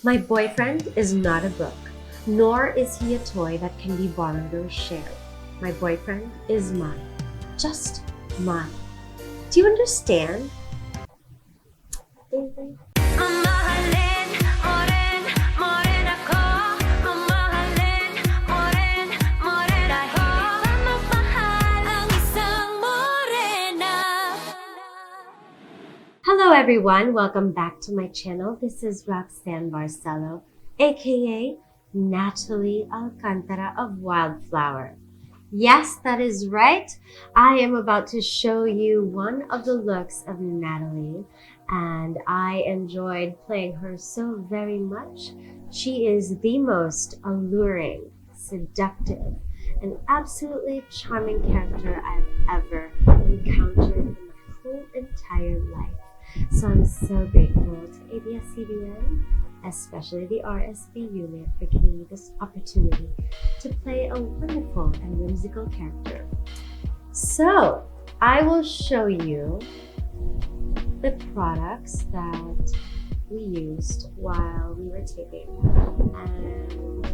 My boyfriend is not a book, nor is he a toy that can be borrowed or shared. My boyfriend is mine, just mine. Do you understand? Hello everyone, welcome back to my channel. This is ROXANNE BARCELO, aka Natalie Alcantara of Wildflower. Yes, that is right. I am about to show you one of the looks of Natalie, and I enjoyed playing her so very much. She is the most alluring, seductive, and absolutely charming character I've ever encountered in my whole entire life. So I'm so grateful to ABS-CBN, especially the RSB unit, for giving me this opportunity to play a wonderful and whimsical character. So I will show you the products that we used while we were taping. And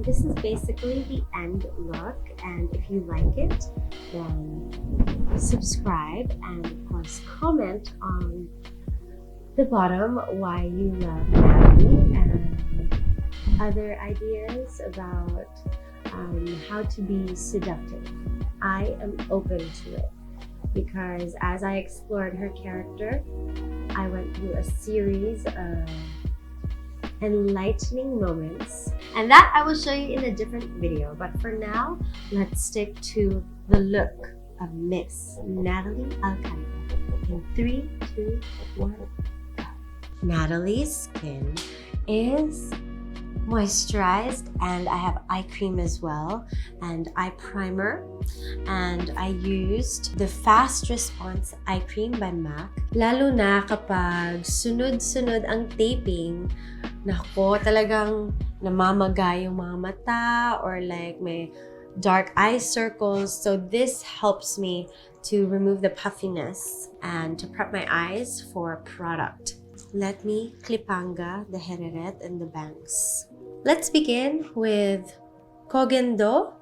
this is basically the end look, and if you like it, then subscribe and of course comment on the bottom why you love Natalie and other ideas about how to be seductive. I am open to it because as I explored her character, I went through a series of enlightening moments, and that I will show you in a different video. But for now, let's stick to the look of Miss Natalie Alcantara. In 3, 2, 1, go. Natalie's skin is moisturized, and I have eye cream as well, and eye primer, and I used the Fast Response Eye Cream by MAC. Lalo na kapag sunod-sunod ang taping, nako, talagang namamaga yung mga mata or like may dark eye circles. So this helps me to remove the puffiness and to prep my eyes for product. Let me clipanga the hereret and the bangs. Let's begin with Kogendo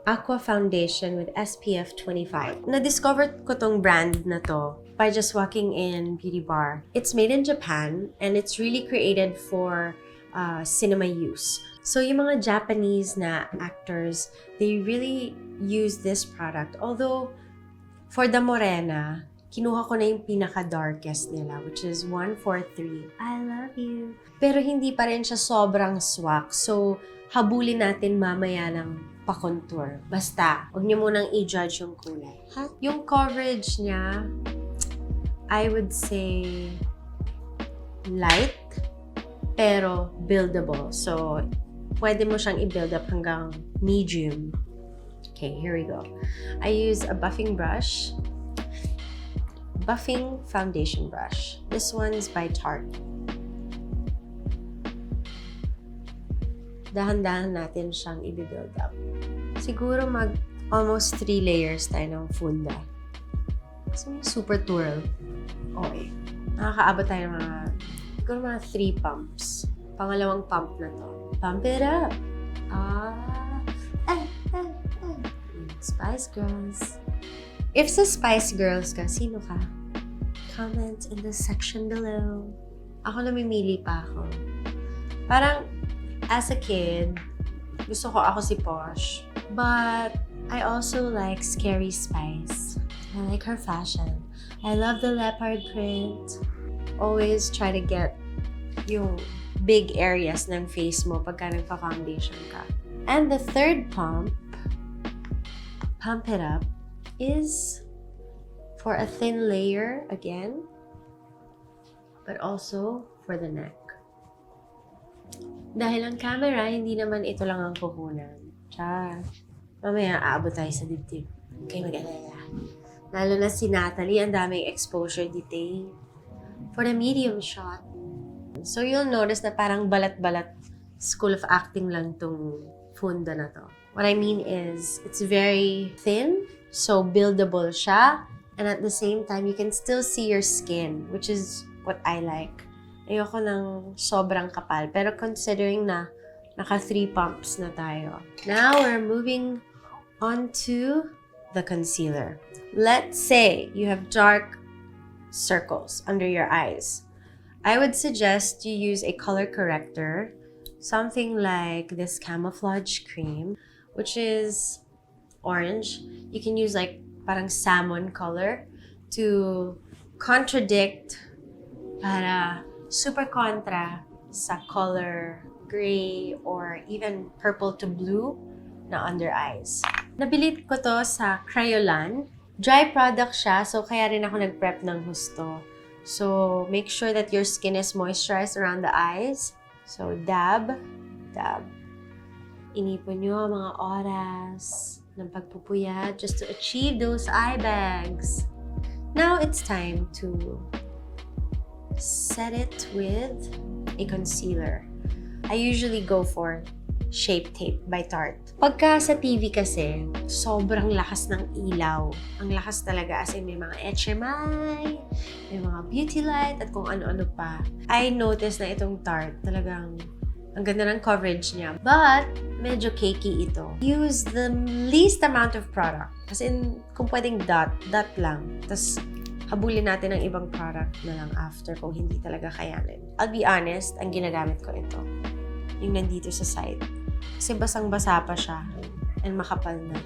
Aqua Foundation with SPF 25. Na-discover ko tong brand na to by just walking in Beauty Bar. It's made in Japan and it's really created for cinema use. So yung mga Japanese na actors, they really use this product. Although for the morena, kinuha ko na yung pinaka-darkest nila, which is 143. I love you. Pero hindi pa rin siya sobrang swak. So, habulin natin mamaya ng pa-contour. Basta, huwag niyo munang i-judge yung kulay. Ha? Yung coverage niya, I would say light, pero buildable. So, pwede mo siyang i-build up hanggang medium. Okay, here we go. I use a buffing brush. Buffing foundation brush. This one's by Tarte. Dahan-dahan natin siyang i-build up. Siguro almost 3 layers tayo ng funda. So, super twirl. Okay. Nakakaabot tayo siguro mga 3 pumps. Pangalawang pump na to. Pump it up. Spice Girls. If sa Spice Girls ka, sino ka? Comment in the section below. Ako namimili pa ako. Parang, as a kid, gusto ko ako si Posh. But, I also like Scary Spice. I like her fashion. I love the leopard print. Always try to get yung big areas ng face mo pagka nagpa-foundation ka. And the third pump it up, is for a thin layer again, but also for the neck. Dahil ang camera, hindi naman ito lang ang kukunan. Char. Mamaya aabot tayo sa dibdib. Okay, mag-alala. Lalo na si Natalie, ang daming exposure detail. For the medium shot, so you'll notice na parang balat-balat school of acting lang tong funda na to. What I mean is, it's very thin, so buildable siya, and at the same time, you can still see your skin, which is what I like. Ayoko ng sobrang kapal. Pero considering na naka 3 pumps na tayo. Now, we're moving on to the concealer. Let's say you have dark circles under your eyes. I would suggest you use a color corrector, something like this camouflage cream, which is orange. You can use like parang salmon color to contradict para super contra sa color gray or even purple to blue na under eyes. Nabili ko to sa Crayolan. Dry product siya, so kaya rin ako nag-prep ng husto. So, make sure that your skin is moisturized around the eyes. So, dab, dab. Inipon nyo mga oras ng pagpupuyat just to achieve those eye bags. Now, it's time to set it with a concealer. I usually go for Shape Tape by Tarte. Pagka sa TV kasi, sobrang lakas ng ilaw. Ang lakas talaga, as in may mga HMI, may mga beauty light, at kung ano-ano pa. I noticed na itong Tarte, talagang ang ganda ng coverage niya. But, medyo cakey ito. Use the least amount of product. As in, kung pwedeng dot lang. Tapos, habulin natin ang ibang product na lang after kung hindi talaga kayanin. I'll be honest, ang ginagamit ko ito. Yung nandito sa side. Kasi basang-basa pa siya and makapal na.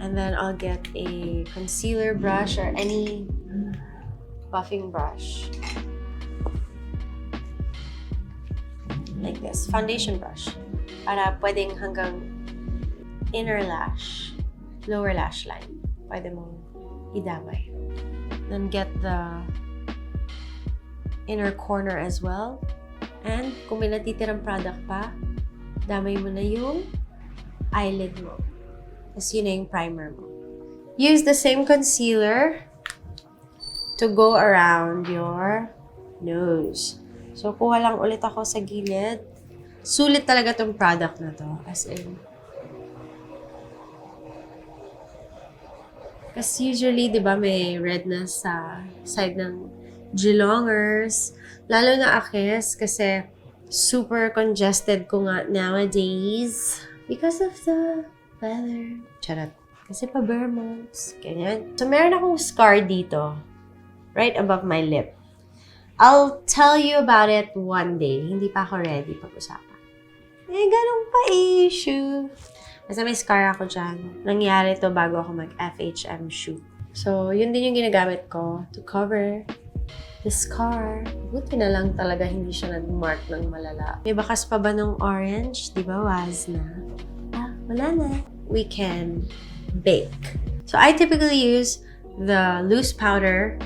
And then I'll get a concealer brush or any buffing brush. Like this, foundation brush. Para pwedeng hanggang inner lash, lower lash line. Pwede mong idamay. Then get the inner corner as well. And kung may natitirang product pa, damay mo na yung eyelid mo. Tapos yun na yung primer mo. Use the same concealer to go around your nose. So, kuha lang ulit ako sa gilid. Sulit talaga tong product na to. As in. Kasi usually, di ba, may redness sa side ng Geelongers. Lalo na akis kasi super congested ko nga nowadays because of the weather. Charot. Kasi pa bare months. Ganyan. So, meron akong scar dito. Right above my lip. I'll tell you about it one day. Hindi pa ako ready pag-usapan. Ganun pa issue. Basta may scar ako dyan. Nangyari to bago ako mag-FHM shoot. So, yun din yung ginagamit ko to cover the scar. Buti na lang talaga hindi siya nag-mark ng malala. May bakas pa ba ng orange? Di ba? Was na. Wala na. We can bake. So, I typically use the loose powder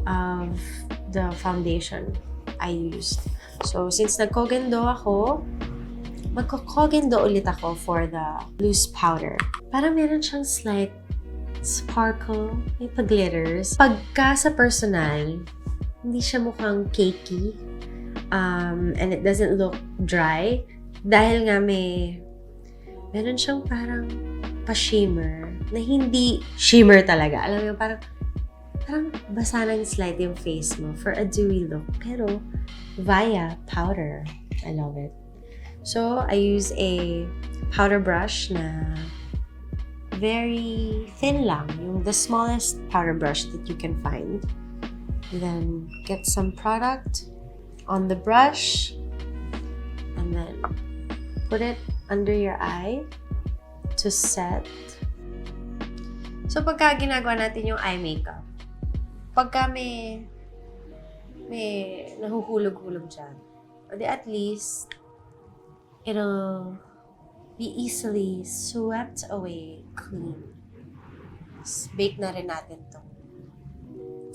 of the foundation I used. So, since nagkogendo ako, magkokogendo ulit ako for the loose powder. Parang meron siyang slight sparkle, may pag-glitters. Pagka sa personal, hindi siya mukhang cakey and it doesn't look dry dahil nga meron siyang parang pa-shimmer na hindi shimmer talaga. Alam mo, parang basa ng slight yung face mo for a dewy look pero via powder. I love it. So, I use a powder brush na very thin lang, the smallest powder brush that you can find. Then, get some product on the brush and then put it under your eye to set. So, pagka ginagawa natin yung eye makeup, pagka may nahuhulog-hulog dyan, or at least, it'll be easily swept away clean. Bake na rin natin tong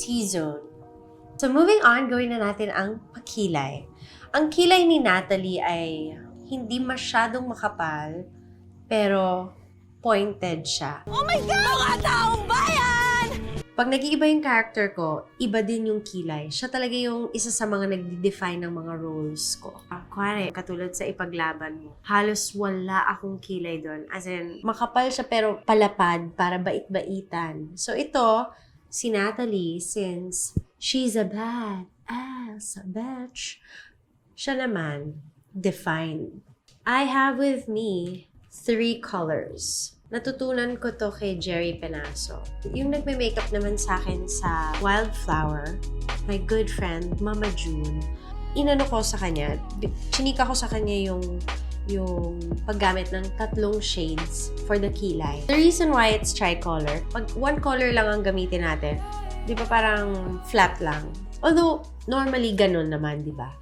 T-zone. So, moving on, gawin na natin ang pakilay. Ang kilay ni Natalie ay hindi masyadong makapal, pero pointed siya. Oh my God! Mga taong bayan! Pag nag-iiba yung character ko, iba din yung kilay. Siya talaga yung isa sa mga nagde-define ng mga roles ko. Kuwari, katulad sa ipaglaban mo, halos wala akong kilay doon. As in, makapal siya pero palapad para bait-baitan. So ito, si Natalie, since she's a as a bitch. Siya naman, defined. I have with me 3 colors. Natutunan ko to kay Jerry Penaso. Yung nagme-makeup naman sa akin sa Wildflower, my good friend, Mama Jun, inano ko sa kanya, chinika ko sa kanya yung paggamit ng 3 shades for the kilay. The reason why it's tricolor, pag 1 color lang ang gamitin natin, di ba parang flat lang? Although, normally ganun naman, di ba?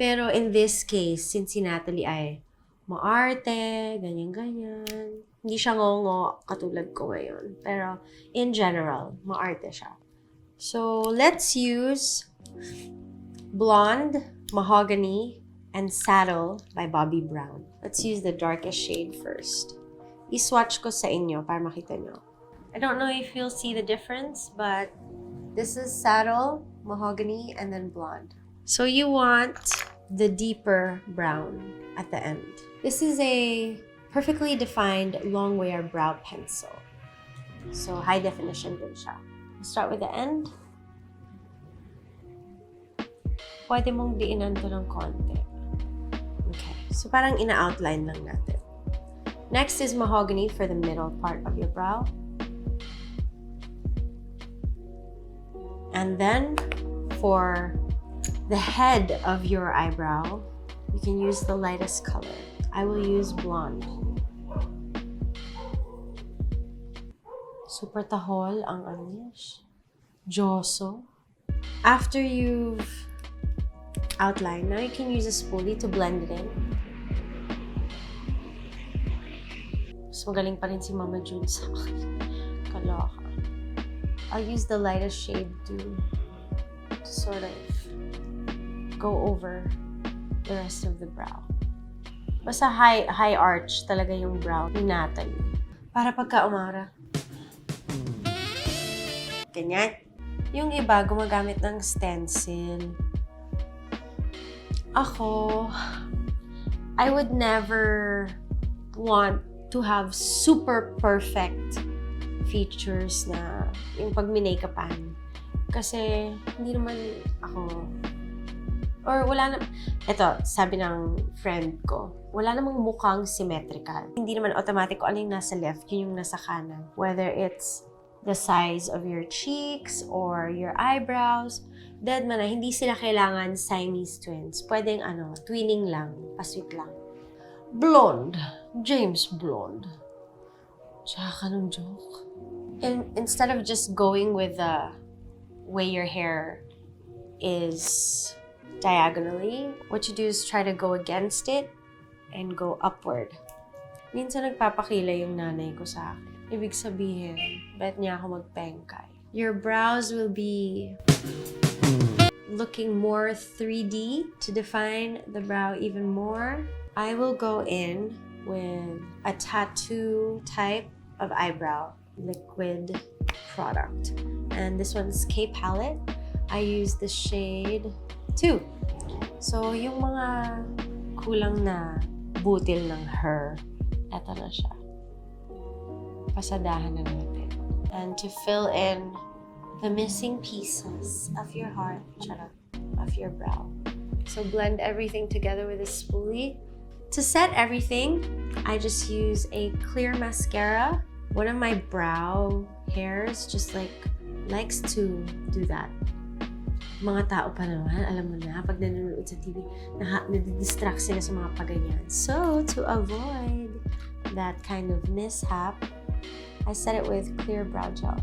Pero in this case, since si Natalie ay maarte, ganyan-ganyan, hindi siya ngongo katulad ko ngayon. Pero in general, maarte siya. So, let's use Blonde, Mahogany, and Saddle by Bobbi Brown. Let's use the darkest shade first. I-swatch ko sa inyo para makita nyo. I don't know if you'll see the difference, but this is Saddle, Mahogany, and then Blonde. So you want the deeper brown at the end. This is a perfectly defined long wear brow pencil. So high definition din siya. Let's start with the end. Pwede mong diinan to ng konti. Okay, so parang ina-outline lang natin. Next is Mahogany for the middle part of your brow. And then for the head of your eyebrow, you can use the lightest color. I will use Blonde. Super tahol ang anish. Joso. After you've outlined, now you can use a spoolie to blend it in. Mas magaling pa rin si Mama Jun sa akin. Kaloka. I'll use the lightest shade to sort of go over the rest of the brow. Basta high arch talaga yung brow ni Natalie. Para pagka umara. Ganyan. Yung iba, gumagamit ng stencil. Ako, I would never want to have super perfect features na yung pag minake-upan. Kasi, hindi naman ako, or wala na, eto, sabi ng friend ko, wala namang mukhang symmetrical. Hindi naman automatic kung ano yung nasa left, yun yung nasa kanan. Whether it's the size of your cheeks or your eyebrows, dead man na, hindi sila kailangan Siamese twins. Pwedeng twinning lang, pasweet lang. Blonde. James Blonde. Tsaka ka nung joke. Instead of just going with the way your hair is diagonally, what you do is try to go against it and go upward. Minsan nagpapakila yung nanay ko sa akin. Ibig sabihin, bet niya ako magpengkay. Your brows will be looking more 3D to define the brow even more. I will go in with a tattoo type of eyebrow liquid product. And this one's K Palette. I use the shade 2. So, yung mga kulang na butil ng her, eto na siya. Pasadahan na natin. And to fill in the missing pieces of your heart, of your brow. So blend everything together with a spoolie. To set everything, I just use a clear mascara. One of my brow hairs just likes to do that. Mga tao pa naman, alam mo na, pag nanonood sa TV, nadidistract sila sa mga paganyan. So, to avoid that kind of mishap, I set it with clear brow gel.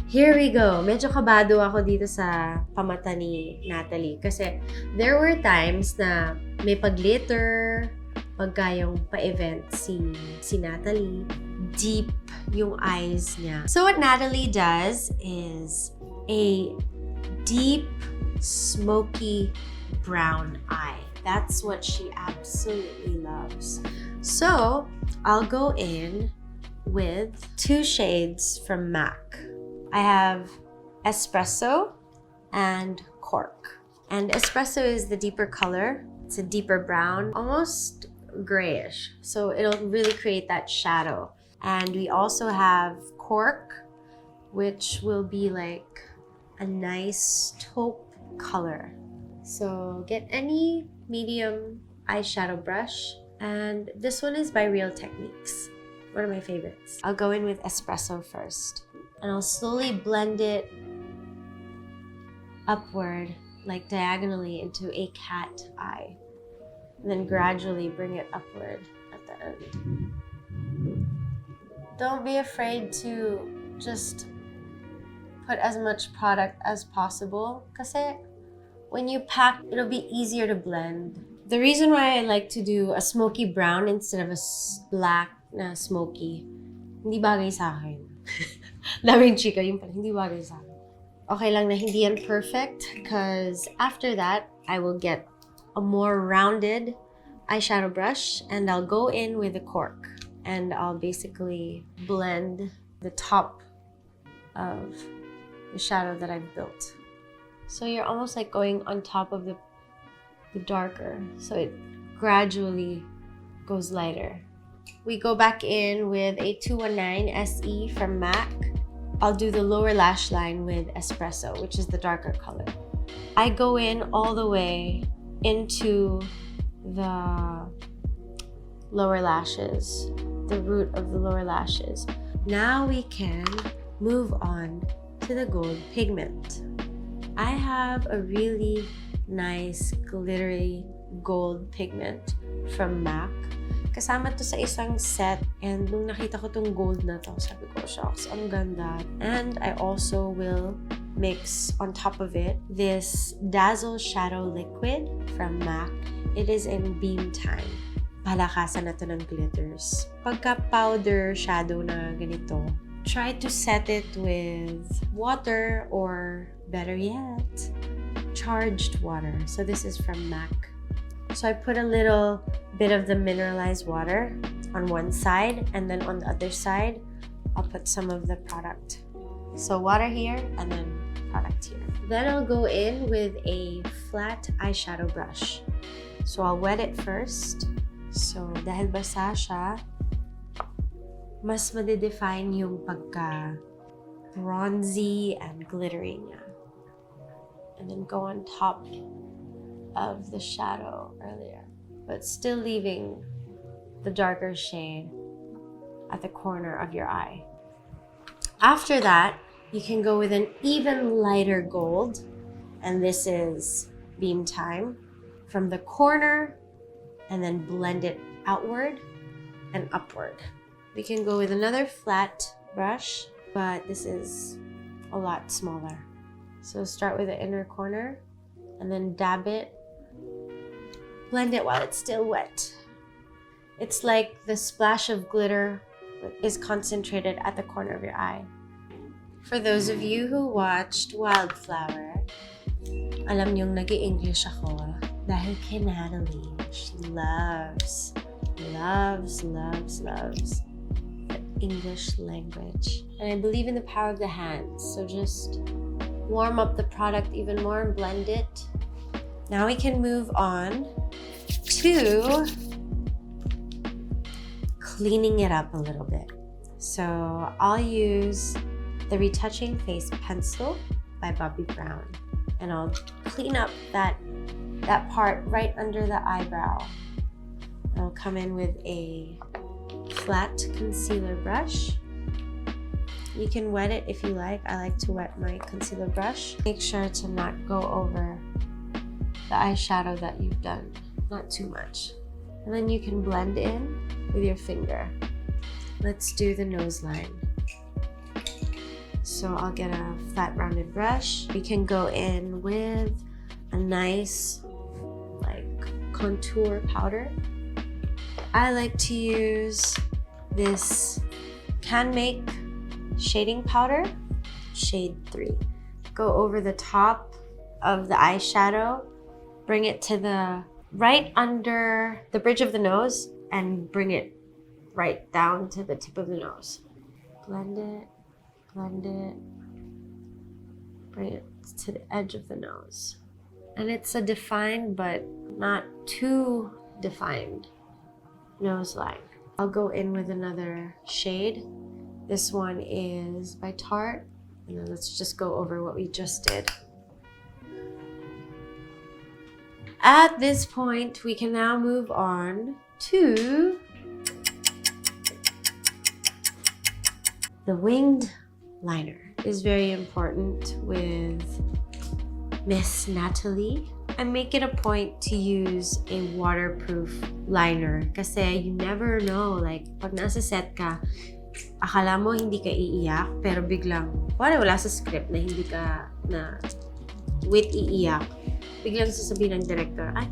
Here we go. Medyo kabado ako dito sa pamata ni Natalie. Kasi there were times na may pag-glitter, pagka yung pa-event si Natalie, deep yung eyes niya. So what Natalie does is a deep, smoky brown eye. That's what she absolutely loves. So I'll go in with 2 shades from MAC. I have Espresso and Cork. And Espresso is the deeper color. It's a deeper brown, almost grayish. So it'll really create that shadow. And we also have Cork, which will be like a nice taupe color. So get any medium eyeshadow brush. And this one is by Real Techniques. One of my favorites. I'll go in with espresso first. And I'll slowly blend it upward, like diagonally into a cat eye. And then gradually bring it upward at the end. Don't be afraid to just put as much product as possible. Kasi when you pack, it'll be easier to blend. The reason why I like to do a smoky brown instead of a black na smoky, hindi bagay sa akin. Daming chika, yung pala, hindi bagay sa akin. Okay lang na hindi yan perfect because after that, I will get a more rounded eyeshadow brush and I'll go in with a cork and I'll basically blend the top of the shadow that I've built. So you're almost like going on top of the darker, so it gradually goes lighter. We go back in with a 219 SE from MAC. I'll do the lower lash line with espresso, which is the darker color. I go in all the way into the lower lashes, the root of the lower lashes. Now we can move on to the gold pigment. I have a really nice glittery gold pigment from MAC. Kasama to sa isang set, and nung nakita ko tong gold na to, sabi ko, shocks, ang ganda. And I also will mix on top of it this Dazzle Shadow Liquid from MAC. It is in Beam Time. Palakasan na to ng glitters. Pagka powder shadow na ganito, try to set it with water or better yet, charged water. So this is from MAC. So I put a little bit of the mineralized water on one side, and then on the other side, I'll put some of the product. So water here and then product here. Then I'll go in with a flat eyeshadow brush. So I'll wet it first. So dahil basa siya, mas madedefine yung pagka bronzy and glittery niya. And then go on top of the shadow earlier, but still leaving the darker shade at the corner of your eye. After that, you can go with an even lighter gold, and this is Beam Time, from the corner and then blend it outward and upward. We can go with another flat brush, but this is a lot smaller. So start with the inner corner and then dab it. Blend it while it's still wet. It's like the splash of glitter is concentrated at the corner of your eye. For those of you who watched Wildflower, alam niyong nag-i-English ako dahil kay Natalie. She loves the English language. And I believe in the power of the hands. So just warm up the product even more and blend it. Now we can move on to cleaning it up a little bit. So I'll use the Retouching Face Pencil by Bobbi Brown, and I'll clean up that part right under the eyebrow. I'll come in with a flat concealer brush. You can wet it if you like. I like to wet my concealer brush. Make sure to not go over the eyeshadow that you've done, not too much. And then you can blend in with your finger. Let's do the nose line. So I'll get a flat rounded brush. We can go in with a nice like contour powder. I like to use this Can Make shading powder, shade 3. Go over the top of the eyeshadow, bring it to the right under the bridge of the nose, and bring it right down to the tip of the nose. Blend it, bring it to the edge of the nose. And it's a defined but not too defined nose line. I'll go in with another shade. This one is by Tarte, and then let's just go over what we just did. At this point, we can now move on to the winged liner. Is very important with Miss Natalie. I make it a point to use a waterproof liner kasi you never know, like pag nasa set ka, akala mo hindi ka iiyak pero biglang wala sa script na hindi ka na with iiyak. Biglang sasabihin ng director, ay,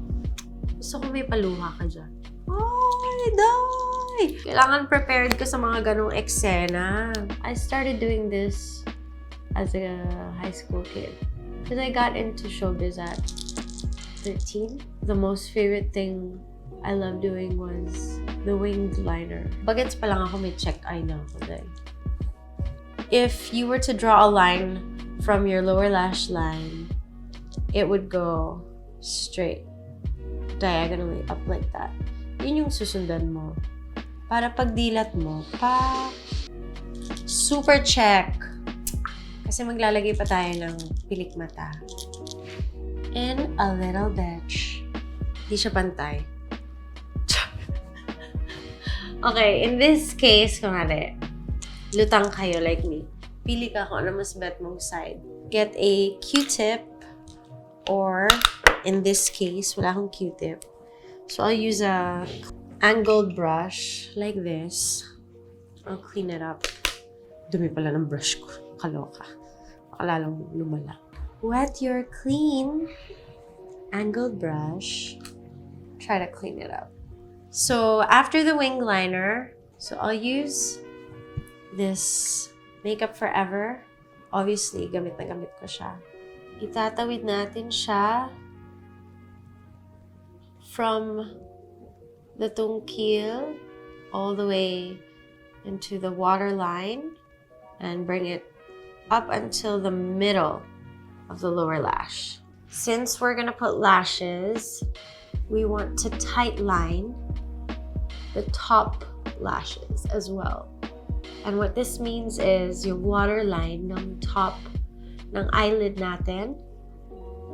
gusto ko may paluha ka dyan. Ay, die! Kailangan prepared ka sa mga ganong eksena. I started doing this as a high school kid because I got into showbiz at 13. The most favorite thing I love doing was the winged liner. Bagets pa lang ako, may check eye na ako dahil. If you were to draw a line from your lower lash line, it would go straight, diagonally up like that. Yun yung susundan mo. Para pagdilat mo, super check. Kasi maglalagay pa tayo ng pilik mata. And a little bitch. Di siya pantay. Okay, in this case, kunwari, lutang kayo like me. Pili ka kung ano mas bet mong side. Get a Q-tip or, in this case, wala akong Q-tip. So I'll use a angled brush like this. I'll clean it up. Dumi pala ng brush ko. Kaloka. Baka lalong lumala. Wet your clean angled brush. Try to clean it up. So after the wing liner, so I'll use this Makeup Forever. Obviously, gamit na gamit ko siya. Itatawid natin siya from the tungkil all the way into the waterline and bring it up until the middle of the lower lash. Since we're gonna put lashes, we want to tight line the top lashes as well. And what this means is your waterline ng top ng eyelid natin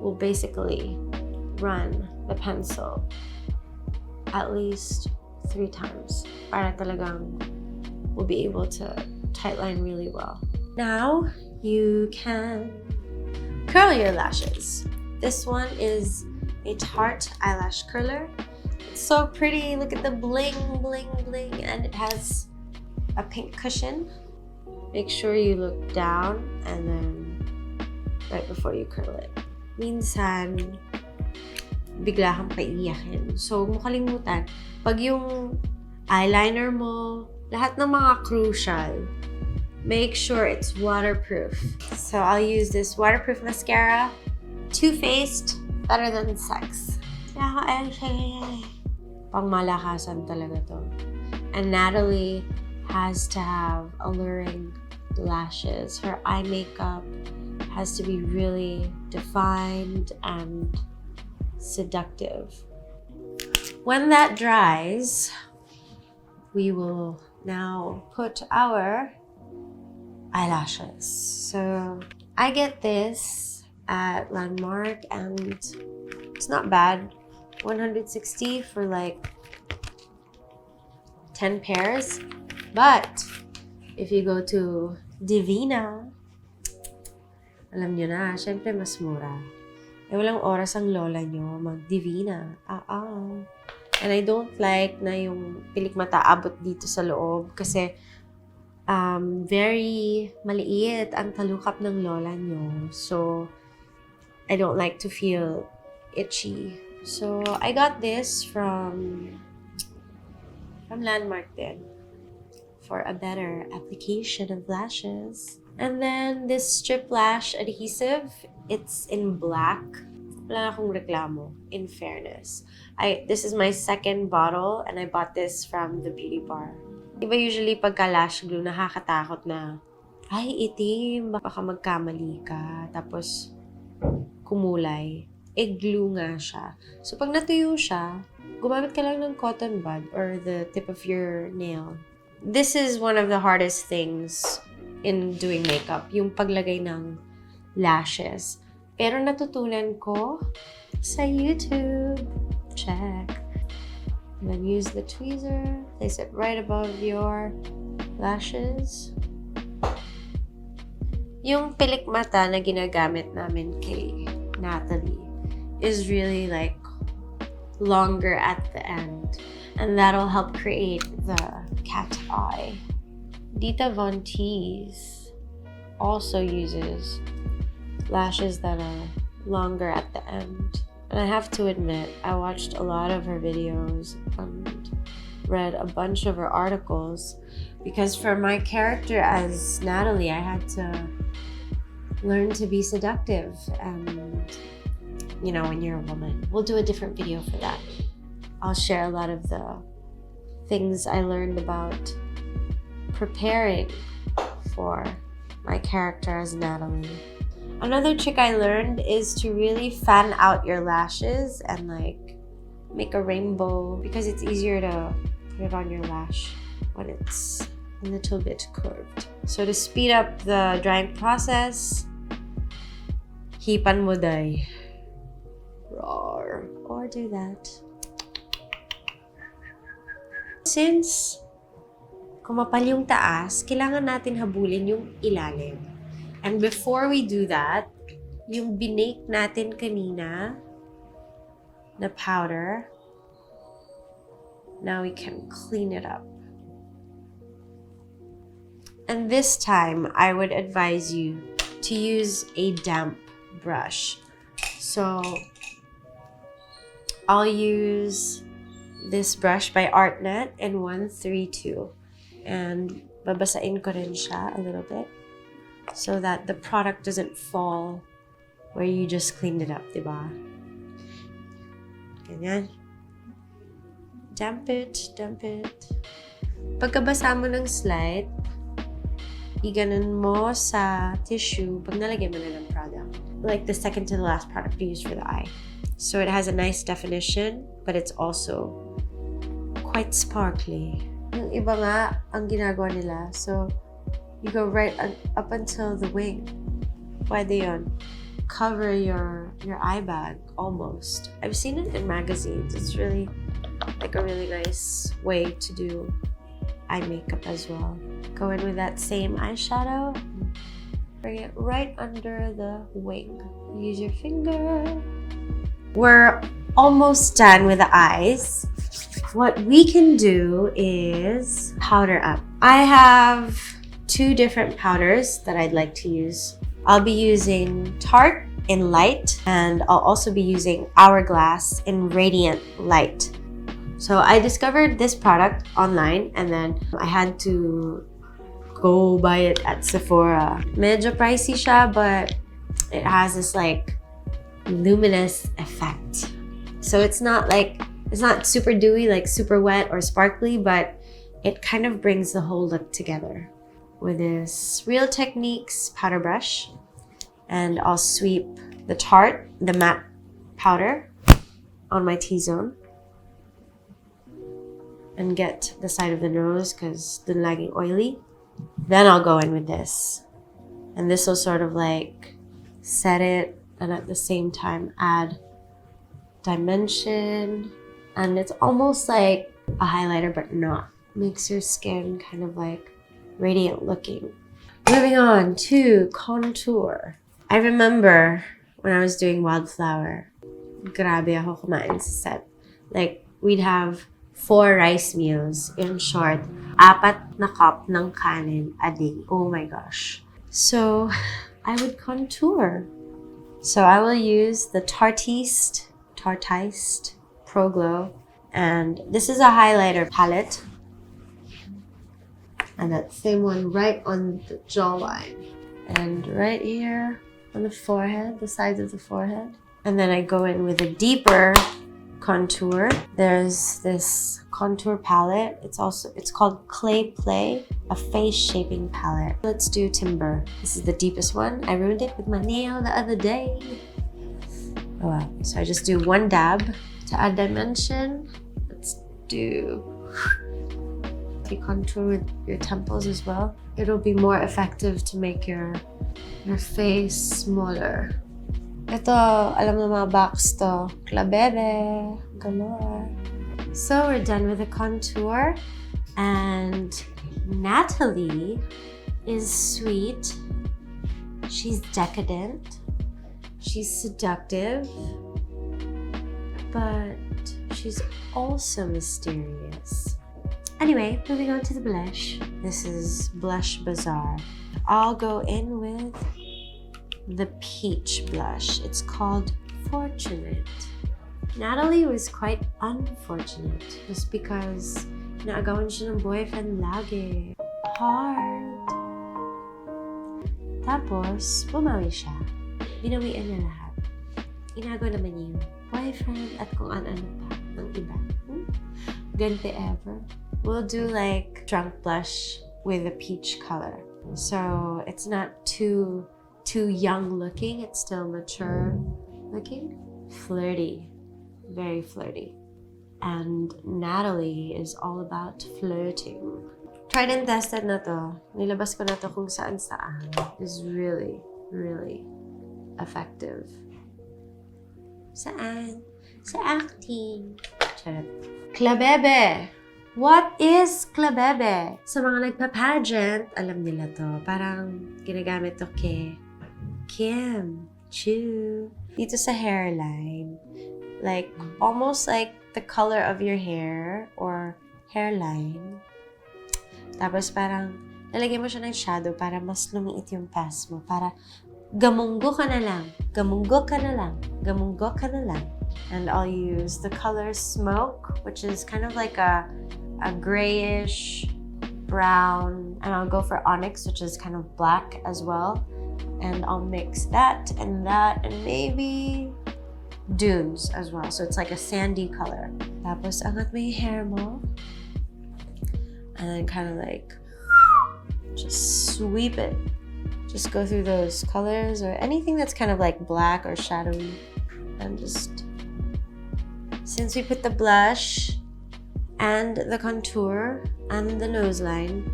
will basically run the pencil at least 3 times para talagang we'll be able to tightline really well. Now, you can curl your lashes. This one is a Tarte eyelash curler. It's so pretty. Look at the bling, bling, bling. And it has a pink cushion. Make sure you look down and then right before you curl it. Minsan, bigla kang paiyakin. So, huwag mo kalimutan. Pag yung eyeliner mo, lahat ng mga crucial, make sure it's waterproof. So, I'll use this waterproof mascara. Too Faced, better than sex. Pangmalakasan talaga to. And Natalie has to have alluring lashes. Her eye makeup has to be really defined and seductive. When that dries, we will now put our eyelashes. So I get this at Landmark and it's not bad. 160 for like 10 pairs. But if you go to Divina, alam nyo na, syempre mas mura. Eh, walang oras ang lola nyo mag-Divina. And I don't like na yung pilik mata abot dito sa loob kasi very maliit ang talukap ng lola nyo. So, I don't like to feel itchy. So, I got this from Landmark then for a better application of lashes. And then this strip lash adhesive, it's in black. Wala na akong reklamo, in fairness. This is my second bottle and I bought this from the beauty bar. Diba usually pagka lash glue, nakakatakot na, ay itim, baka magkamali ka. Tapos, kumulay. Glue nga siya. So, pag natuyo siya, gumamit ka lang ng cotton bud or the tip of your nail. This is one of the hardest things in doing makeup, yung paglagay ng lashes. Pero natutunan ko sa YouTube. Check. And then use the tweezer. Place it right above your lashes. Yung pilik mata na ginagamit namin kay Natalie is really like longer at the end. And that'll help create the cat eye. Dita Von Teese also uses lashes that are longer at the end. And I have to admit, I watched a lot of her videos and read a bunch of her articles because for my character as Natalie, I had to learn to be seductive. And you know, when you're a woman, we'll do a different video for that. I'll share a lot of the things I learned about preparing for my character as Natalie. Another trick I learned is to really fan out your lashes and like make a rainbow because it's easier to put it on your lash when it's a little bit curved. So to speed up the drying process, hipan mo day. Roar. Or do that. Since kumapal yung taas, kailangan natin habulin yung ilalim. And before we do that, yung binake natin kanina na powder, now we can clean it up. And this time, I would advise you to use a damp brush. So, I'll use this brush by Artnet in 132. And babasain ko rin siya a little bit so that the product doesn't fall where you just cleaned it up, diba? Ganyan. Damp it, damp it. Pagkabasa mo ng slight, iganon mo sa tissue pag nalagay mo na ng product. Like the second to the last product you use for the eye. So it has a nice definition, but it's also quite sparkly. Yung iba nga, ang ginagawa nila, so you go right up until the wing. Pwede yun. Cover your eye bag, almost. I've seen it in magazines. It's really like a really nice way to do eye makeup as well. Go in with that same eyeshadow. Bring it right under the wing. Use your finger. We're almost done with the eyes. What we can do is powder up. I have two different powders that I'd like to use. I'll be using Tarte in light, and I'll also be using Hourglass in radiant light. So I discovered this product online, and then I had to go buy it at Sephora. Medyo pricey siya, but it has this like luminous effect. So it's not super dewy, like super wet or sparkly, but it kind of brings the whole look together. With this Real Techniques powder brush, and I'll sweep the Tarte, the matte powder, on my T-zone and get the side of the nose because the lagging oily. Then I'll go in with this, and this will sort of like set it and at the same time add dimension, and it's almost like a highlighter but not. Makes your skin kind of like radiant looking. Moving on to contour. I remember when I was doing Wildflower, grabe ako kumain sa set. Like, we'd have 4 rice meals. In short, 4 na cup ng kanin a day. Oh my gosh. So, I would contour. So, I will use the Tarteist Pro Glow. And this is a highlighter palette. And that same one right on the jawline. And right here on the forehead, the sides of the forehead. And then I go in with a deeper contour. There's this contour palette. It's called Clay Play, a face shaping palette. Let's do Timber. This is the deepest one. I ruined it with my nail the other day. Oh wow. So I just do one dab to add dimension. Let's do... If you contour with your temples as well, it'll be more effective to make your face smaller. Ito, alam mo mga box to. Klabebe, galore. So we're done with the contour. And Natalie is sweet. She's decadent. She's seductive. But she's also mysterious. Anyway, moving on to the blush. This is Blush Bazaar. I'll go in with the peach blush. It's called Fortunate. Natalie was quite unfortunate just because naagawan siya ng boyfriend lagi. Hard. Tapos, bumawi siya. Binawian niya lahat. Inagaw naman niya yung boyfriend at kung ano-ano pa ng iba. Gante ever. We'll do like drunk blush with a peach color. So it's not too young looking. It's still mature looking. Flirty. Very flirty. And Natalie is all about flirting. Tried and tested na to. Nilabas ko na to kung saan-saan. Is really, really effective. Saan? Sa acting. Charot. Klabebe! What is klabebe? Sa mga nagpa-pageant, alam nila to. Parang ginagamit to kay Kim Chu. Dito sa hairline. Like, almost like the color of your hair or hairline. Tapos parang lalagyan mo siya ng shadow para mas lumiit yung pass mo. Para gamunggo ka na lang. Gamunggo ka na lang. Gamunggo ka na lang. And I'll use the color Smoke, which is kind of like a grayish brown. And I'll go for Onyx, which is kind of black as well. And I'll mix that and maybe Dunes as well. So it's like a sandy color. Tapos angat mo yung hair mo. And then kind of like just sweep it. Just go through those colors or anything that's kind of like black or shadowy. And just, since we put the blush and the contour and the nose line,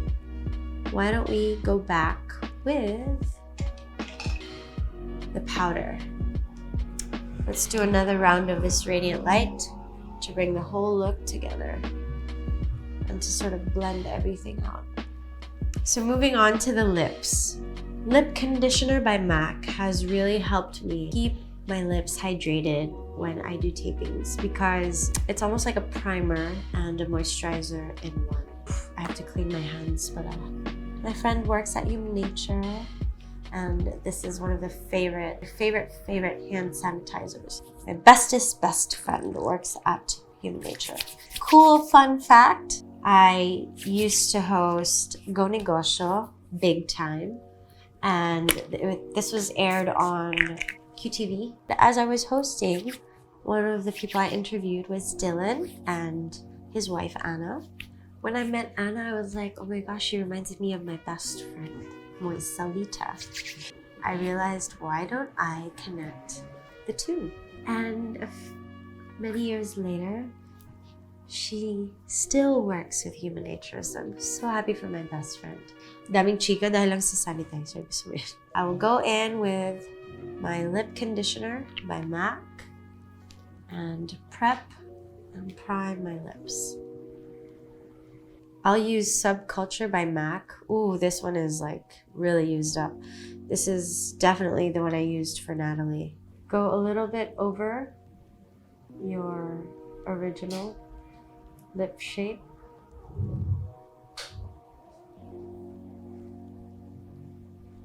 why don't we go back with the powder? Let's do another round of this radiant light to bring the whole look together and to sort of blend everything out. So moving on to the lips. Lip conditioner by MAC has really helped me keep my lips hydrated when I do tapings because it's almost like a primer and a moisturizer in one. I have to clean my hands, but my friend works at Human Nature and this is one of the favorite hand sanitizers. My best friend works at Human Nature. Cool fun fact, I used to host Go Negosyo big time, and this was aired on QTV. As I was hosting, one of the people I interviewed was Dylan and his wife Anna. When I met Anna, I was like, oh my gosh, she reminds me of my best friend, Moisalita. I realized, why don't I connect the two? And many years later, she still works with Human Nature, so I'm so happy for my best friend. Daming chika dahil lang sa sanitizer. I will go in with my lip conditioner by MAC and prep and prime my lips. I'll use Subculture by MAC. Ooh, this one is like really used up. This is definitely the one I used for Natalie. Go a little bit over your original lip shape.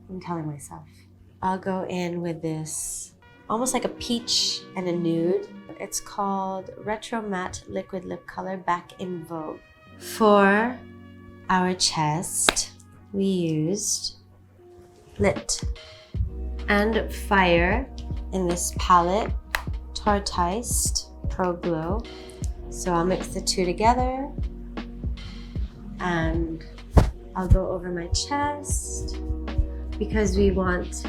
I'm telling myself. I'll go in with this, almost like a peach and a nude. It's called Retro Matte Liquid Lip Color Back in Vogue. For our chest, we used Lit and Fire in this palette, Tortoised Pro Glow. So I'll mix the two together and I'll go over my chest because we want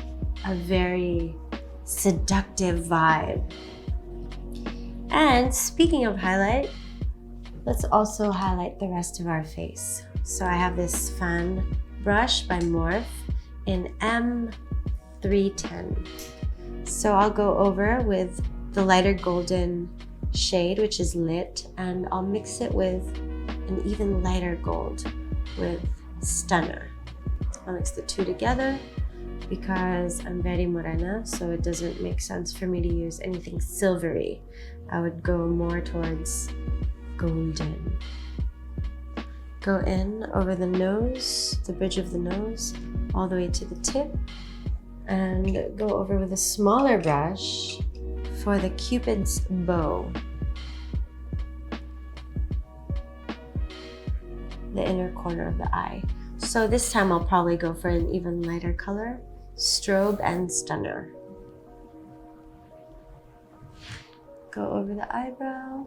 a very seductive vibe. And speaking of highlight, let's also highlight the rest of our face. So I have this fun brush by Morphe in M310. So I'll go over with the lighter golden shade, which is Lit, and I'll mix it with an even lighter gold with Stunner. I'll mix the two together because I'm very morena, so it doesn't make sense for me to use anything silvery. I would go more towards golden. Go in over the nose, the bridge of the nose, all the way to the tip, and go over with a smaller brush for the Cupid's bow. The inner corner of the eye. So this time I'll probably go for an even lighter color, Strobe and Stunner. Go over the eyebrow,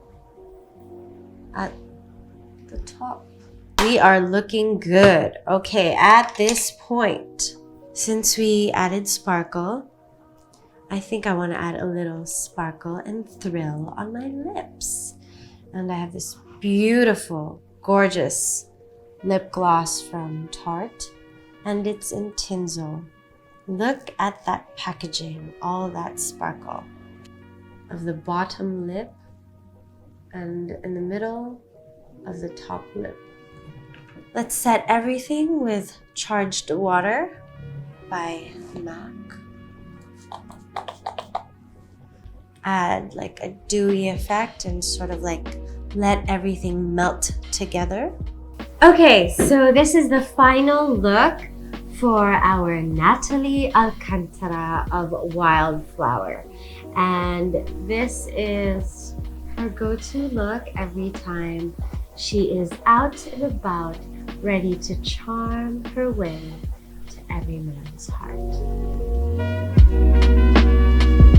at the top. We are looking good. Okay, at this point, since we added sparkle, I think I want to add a little sparkle and thrill on my lips. And I have this beautiful, gorgeous lip gloss from Tarte, and it's in Tinsel. Look at that packaging, all that sparkle of the bottom lip and in the middle of the top lip. Let's set everything with Charged Water by MAC. Add like a dewy effect and sort of like let everything melt together. Okay, so this is the final look for our Natalie Alcantara of Wildflower. And this is her go-to look every time she is out and about, ready to charm her way to every man's heart.